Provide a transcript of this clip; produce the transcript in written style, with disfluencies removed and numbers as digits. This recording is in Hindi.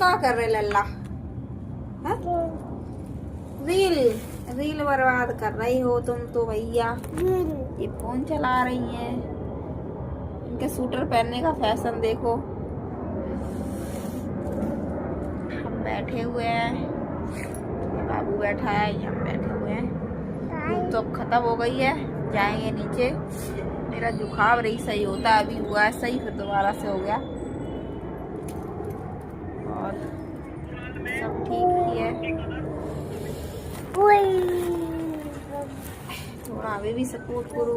क्या कर रहे लल्ला? हाँ? रील रील बर्बाद कर रही हो तुम तो भैया। ये फोन चला रही हैं। इनके सूटर पहनने का फैशन देखो। हम बैठे हुए हैं, बाबू बैठा है, हम बैठे हुए हैं। धूप तो अब खत्म हो गई है, जाएंगे नीचे। मेरा जुकाम रही सही होता, अभी हुआ है सही, फिर दोबारा से हो गया। और सब ठीक ही है। थोड़ा अभी भी सपोर्ट करो।